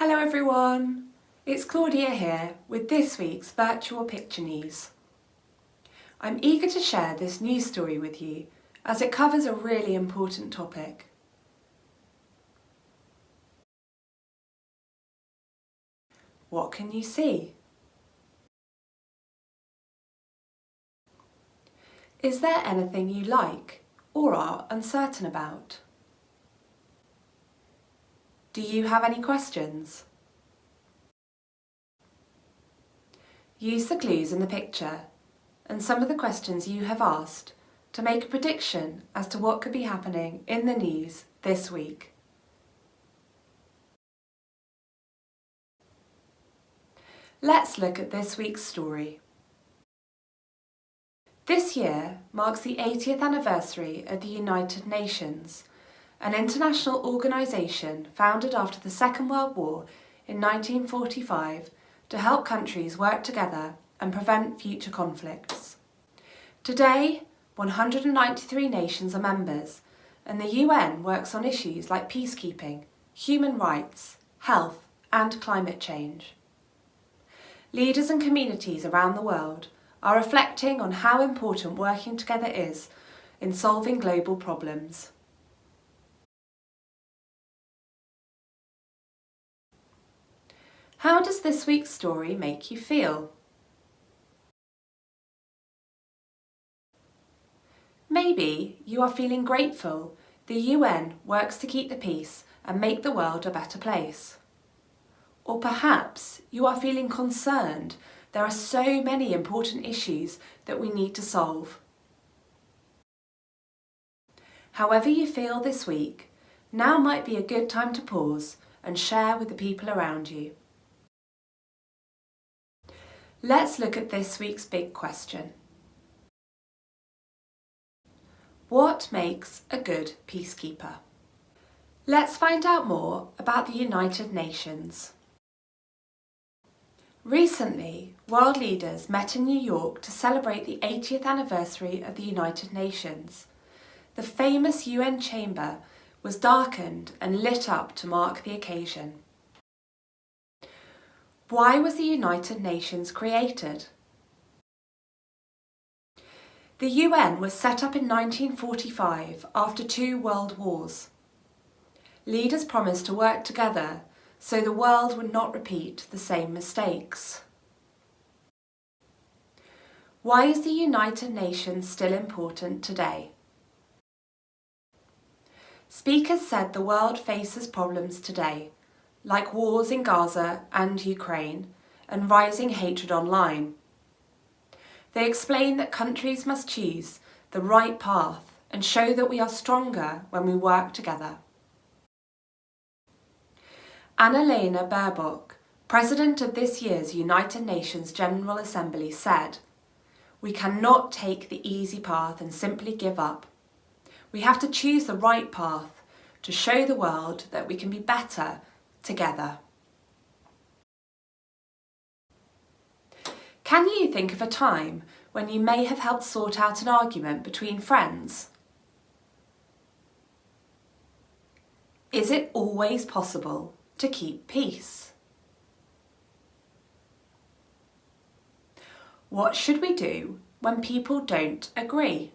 Hello everyone, it's Claudia here with this week's Virtual Picture News. I'm eager to share this news story with you as it covers a really important topic. What can you see? Is there anything you like or are uncertain about? Do you have any questions? Use the clues in the picture and some of the questions you have asked to make a prediction as to what could be happening in the news this week. Let's look at this week's story. This year marks the 80th anniversary of the United Nations, an international organisation founded after the Second World War in 1945 to help countries work together and prevent future conflicts. Today, 193 nations are members, and the UN works on issues like peacekeeping, human rights, health and climate change. Leaders and communities around the world are reflecting on how important working together is in solving global problems. How does this week's story make you feel? Maybe you are feeling grateful the UN works to keep the peace and make the world a better place. Or perhaps you are feeling concerned there are so many important issues that we need to solve. However you feel this week, now might be a good time to pause and share with the people around you. Let's look at this week's big question. What makes a good peacekeeper? Let's find out more about the United Nations. Recently, world leaders met in New York to celebrate the 80th anniversary of the United Nations. The famous UN chamber was darkened and lit up to mark the occasion. Why was the United Nations created? The UN was set up in 1945 after 2 world wars. Leaders promised to work together so the world would not repeat the same mistakes. Why is the United Nations still important today? Speakers said the world faces problems today, like wars in Gaza and Ukraine, and rising hatred online. They explained that countries must choose the right path and show that we are stronger when we work together. Annalena Baerbock, President of this year's United Nations General Assembly, said, "We cannot take the easy path and simply give up. We have to choose the right path to show the world that we can be better together." Can you think of a time when you may have helped sort out an argument between friends? Is it always possible to keep peace? What should we do when people don't agree?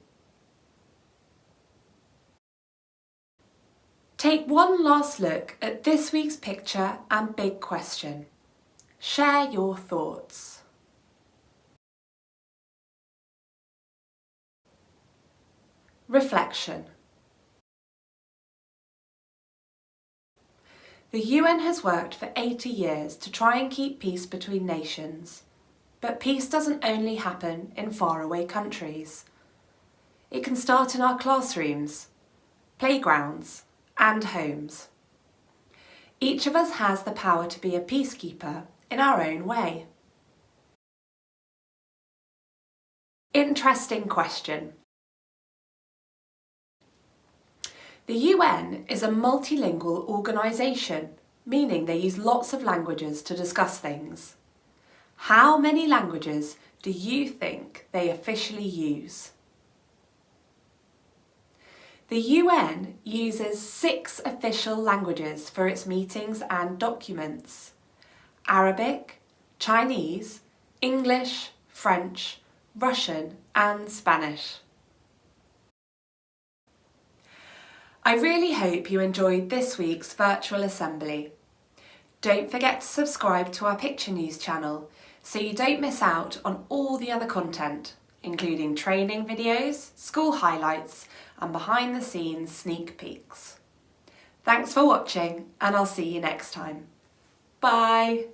Take one last look at this week's picture and big question. Share your thoughts. Reflection. The UN has worked for 80 years to try and keep peace between nations, but peace doesn't only happen in faraway countries. It can start in our classrooms, playgrounds, and homes. Each of us has the power to be a peacekeeper in our own way. Interesting question. The UN is a multilingual organisation, meaning they use lots of languages to discuss things. How many languages do you think they officially use? The UN uses 6 official languages for its meetings and documents: Arabic, Chinese, English, French, Russian and Spanish. I really hope you enjoyed this week's virtual assembly. Don't forget to subscribe to our Picture News channel so you don't miss out on all the other content, including training videos, school highlights and behind the scenes sneak peeks. Thanks for watching and I'll see you next time. Bye!